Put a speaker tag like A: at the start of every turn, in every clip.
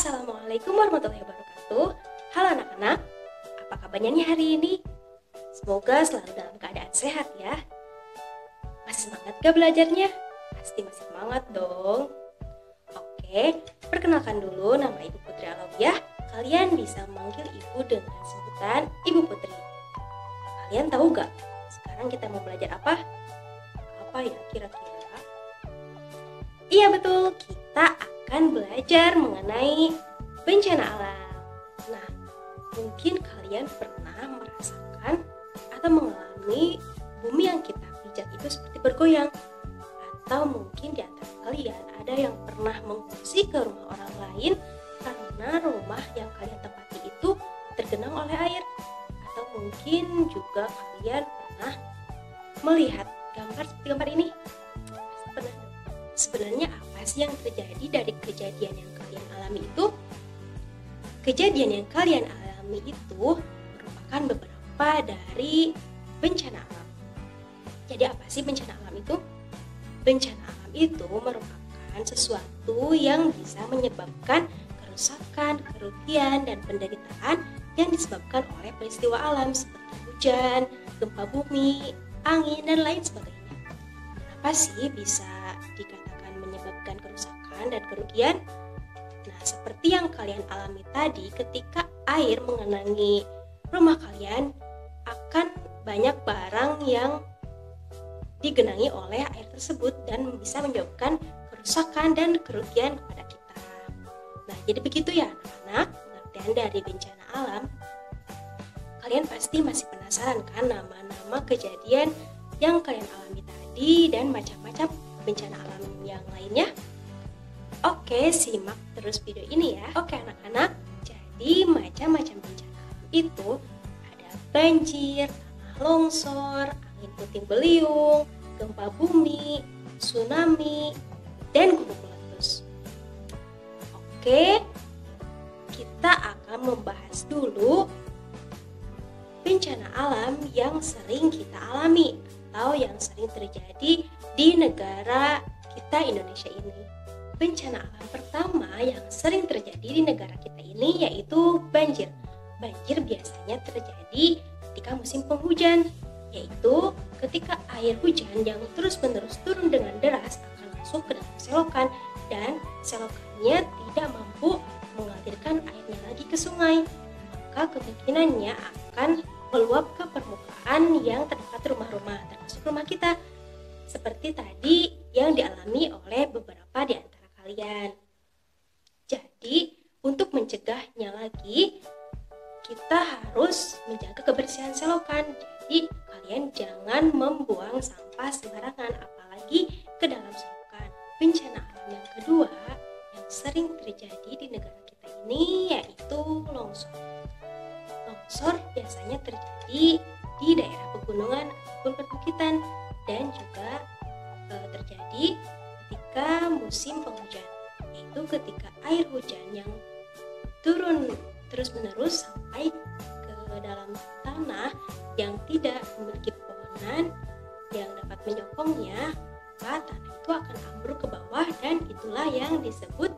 A: Assalamualaikum warahmatullahi wabarakatuh. Halo anak-anak, apa kabarnya nih hari ini? Semoga selalu dalam keadaan sehat ya. Masih semangat gak belajarnya? Pasti masih semangat dong. Oke, perkenalkan dulu, nama Ibu Putri Alawiyah. Kalian bisa memanggil Ibu dengan sebutan Ibu Putri. Kalian tahu gak sekarang kita mau belajar apa? Apa ya kira-kira? Iya betul, kita akan belajar mengenai bencana alam. Nah, mungkin kalian pernah merasakan atau mengalami bumi yang kita pijak itu seperti bergoyang. Atau mungkin di antara kalian ada yang pernah mengungsi ke rumah orang lain karena rumah yang kalian tempati itu tergenang oleh air. Atau mungkin juga kalian pernah melihat gambar seperti gambar ini. Sebenarnya apa sih yang terjadi dari kejadian yang kalian alami itu? Kejadian yang kalian alami itu merupakan beberapa dari bencana alam. Jadi apa sih bencana alam itu? Bencana alam itu merupakan sesuatu yang bisa menyebabkan kerusakan, kerugian, dan penderitaan yang disebabkan oleh peristiwa alam seperti hujan, gempa bumi, angin, dan lain sebagainya. Kenapa sih bisa dikatakan menyebabkan kerusakan dan kerugian? Nah, seperti yang kalian alami tadi, ketika air mengenangi rumah kalian, akan banyak barang yang digenangi oleh air tersebut dan bisa menyebabkan kerusakan dan kerugian kepada kita. Nah, jadi begitu ya anak-anak, pengertian dari bencana alam. Kalian pasti masih penasaran kan nama-nama kejadian yang kalian alami tadi dan macam-macam bencana alam yang lainnya? Oke, simak terus video ini ya. Oke anak-anak, jadi macam-macam bencana alam itu ada banjir, tanah longsor, angin puting beliung, gempa bumi, tsunami, dan gunung meletus. Oke, kita akan membahas dulu bencana alam yang sering kita alami atau yang sering terjadi di negara kita Indonesia ini. Bencana alam pertama yang sering terjadi di negara kita ini yaitu banjir. Banjir biasanya terjadi ketika musim penghujan, yaitu ketika air hujan yang terus-menerus turun dengan deras akan masuk ke dalam selokan dan selokannya tidak mampu mengalirkan airnya lagi ke sungai. Maka kemungkinannya akan meluap ke permukaan yang terdekat rumah-rumah, termasuk rumah kita. Seperti tadi yang dialami oleh beberapa di antara kalian. Jadi, untuk mencegahnya lagi, kita harus menjaga kebersihan selokan. Jadi, kalian jangan membuang sampah sembarangan, apalagi ke dalam selokan. Bencana alam yang kedua yang sering terjadi di negara kita ini yaitu longsor. Longsor biasanya terjadi di daerah pegunungan ataupun perbukitan dan juga terjadi ketika musim penghujan, yaitu ketika air hujan yang turun terus-menerus sampai ke dalam tanah yang tidak memiliki pepohonan yang dapat menyokongnya, maka tanah itu akan ambruk ke bawah dan itulah yang disebut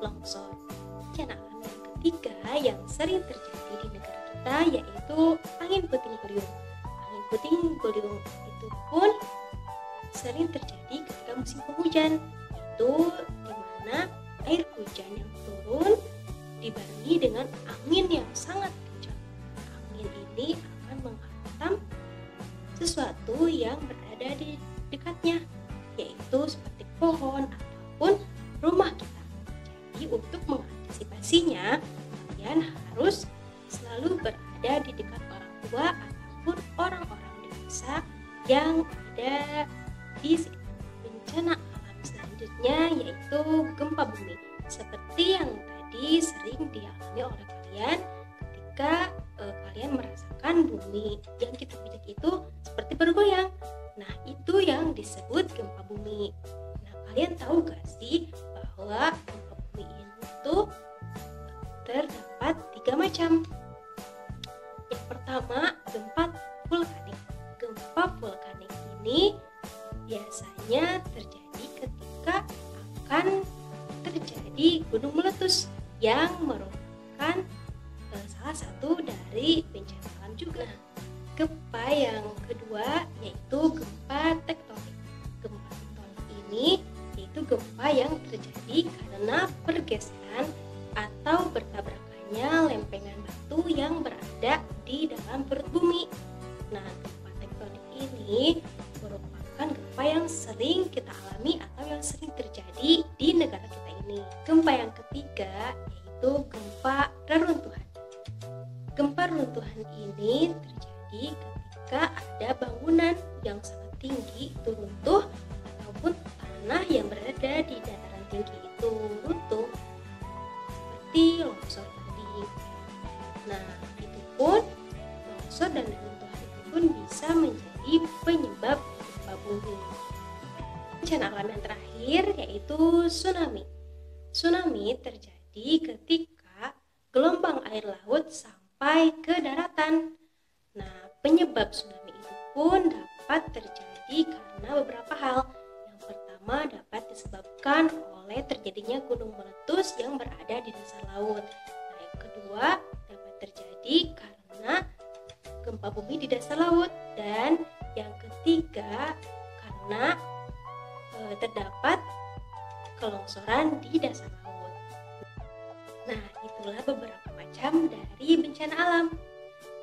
A: longsor. Bencana alam yang ketiga yang sering terjadi di negara kita yaitu angin puting beliung. Angin puting beliung itu pun sering terjadi ketika musim penghujan, itu dimana air hujan yang turun dibarengi dengan angin yang sangat kencang. Angin ini akan menghantam sesuatu yang berada di dekatnya, yaitu seperti pohon ataupun rumah kita. Jadi untuk mengantisipasinya, kalian harus selalu berada di dekat orang tua ataupun orang-orang dewasa yang ada di sekitar. Bencana alam selanjutnya yaitu gempa bumi. Seperti yang tadi sering dialami oleh kalian ketika kalian merasakan bumi yang kita pijak itu seperti bergoyang. Nah, itu yang disebut gempa bumi. Nah, kalian tahu gak sih bahwa gempa bumi itu terdapat 3 macam. Yang pertama, gempa vulkanik. Gempa vulkanik ini biasanya terjadi ketika akan terjadi gunung meletus. yang merupakan salah satu dari bencana alam juga. Gempa yang kedua yaitu gempa tektonik. Gempa tektonik ini yaitu gempa yang terjadi karena pergeseran atau bertabrakannya lempengan batu yang berada di dalam perut bumi. Nah, gempa tektonik ini merupakan gempa yang sering kita alami atau yang sering terjadi di negara kita ini. Gempa yang ketiga yaitu gempa reruntuhan. Gempa reruntuhan ini terjadi ketika ada bangunan yang sangat tinggi itu runtuh ataupun tanah yang berada di dataran tinggi itu runtuh, seperti longsor tadi. Nah, itu pun longsor dan reruntuhan itu pun bisa menjadi penyebab gempa bumi. Bencana alam yang terakhir yaitu tsunami. Tsunami terjadi ketika gelombang air laut sampai ke daratan. Nah, penyebab tsunami itu pun dapat terjadi karena beberapa hal. Yang pertama dapat disebabkan oleh terjadinya gunung meletus yang berada di dasar laut. Nah, yang kedua dapat terjadi karena gempa bumi di dasar laut. Dan yang ketiga karena terdapat kelongsoran di dasar laut. Nah, itulah beberapa macam dari bencana alam.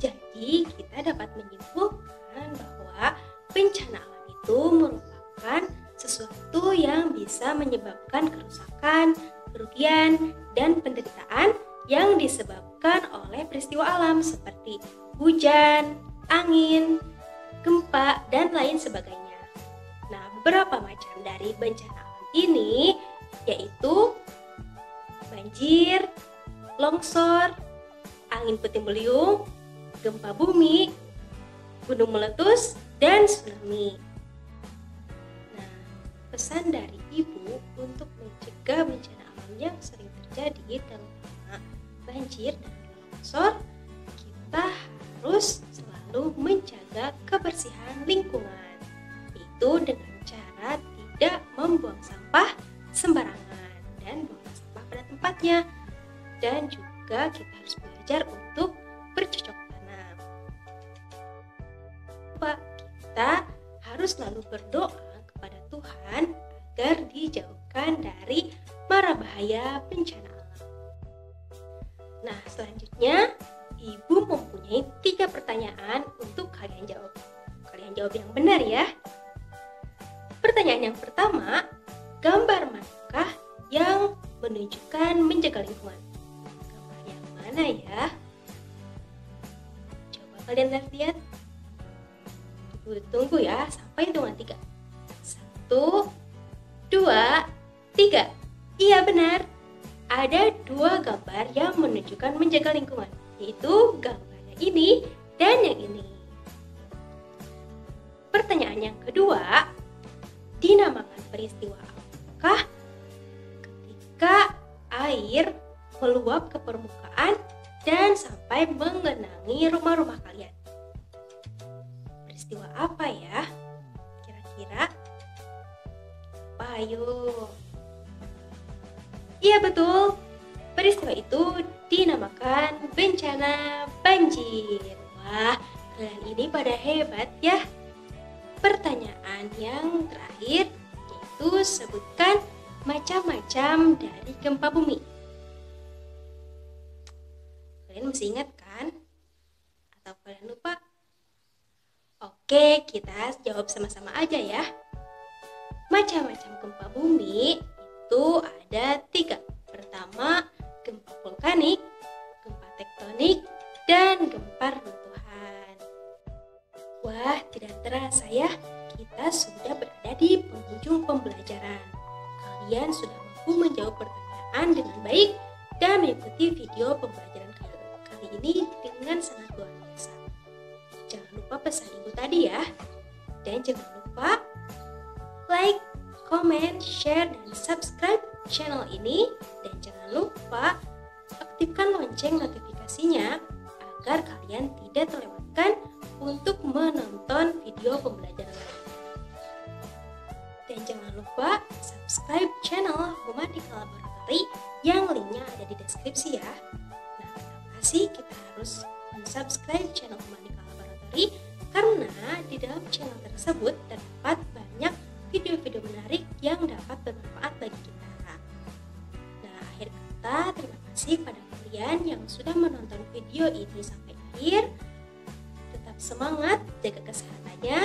A: Jadi, kita dapat menyimpulkan bahwa bencana alam itu merupakan sesuatu yang bisa menyebabkan kerusakan, kerugian, dan penderitaan yang disebabkan oleh peristiwa alam seperti hujan, angin, gempa, dan lain sebagainya. Nah, beberapa macam dari bencana alam ini yaitu banjir, longsor, angin puting beliung, gempa bumi, gunung meletus, dan tsunami. Nah, pesan dari Ibu untuk mencegah bencana alam yang sering terjadi terutama banjir dan longsor, kita harus selalu menjaga kebersihan lingkungan. Itu dengan cara tidak membuang sampah sembarangan dan buang sampah pada tempatnya. Dan juga kita harus belajar untuk bercocok tanam. Kita harus selalu berdoa kepada Tuhan agar dijauhkan dari mara bahaya bencana alam. Nah, selanjutnya Ibu mempunyai 3 pertanyaan untuk kalian jawab. Kalian jawab yang benar ya. Pertanyaan yang pertama, gambar manakah yang menunjukkan menjaga lingkungan? Gambar yang mana ya? Coba kalian lihat. Tunggu ya, sampai hitungan 3. 1, 2, 3. Iya benar. Ada 2 gambar yang menunjukkan menjaga lingkungan, yaitu gambarnya ini dan yang ini. Pertanyaan yang kedua, dinamakan peristiwa apakah ketika air meluap ke permukaan dan sampai menggenangi rumah-rumah kalian? Peristiwa apa ya? Kira-kira apa? Ayo. Iya betul. Peristiwa itu dinamakan bencana banjir. Wah, kalian ini pada hebat ya. Pertanyaan yang terakhir yaitu sebutkan macam-macam dari gempa bumi. Kalian masih ingat kan? Atau kalian lupa? Oke, kita jawab sama-sama aja ya. Macam-macam gempa bumi itu ada 3. Pertama, gempa vulkanik, gempa tektonik, dan gempa reruntuhan. Wah, tidak terasa ya, kita sudah berada di penghujung pembelajaran. Kalian sudah mampu menjawab pertanyaan dengan baik dan mengikuti video pembelajaran kali ini dengan sangat luar biasa. Jangan lupa pesan Ibu tadi ya. Dan jangan lupa like, comment, share, dan subscribe channel ini. Dan jangan lupa aktifkan lonceng notifikasinya agar kalian tidak terlewatkan untuk menonton video pembelajaran lain. Dan jangan lupa subscribe channel Humatika Laboratory yang linknya ada di deskripsi. deskripsi ya. Nah, kenapa sih kita harus subscribe channel Humanika Laboratory? Karena di dalam channel tersebut terdapat banyak video-video menarik yang dapat bermanfaat bagi kita. Nah, akhir kata, terima kasih pada kalian yang sudah menonton video ini sampai akhir. Tetap semangat, jaga kesehatannya.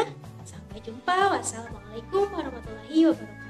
A: Sampai jumpa. Wassalamualaikum warahmatullahi wabarakatuh.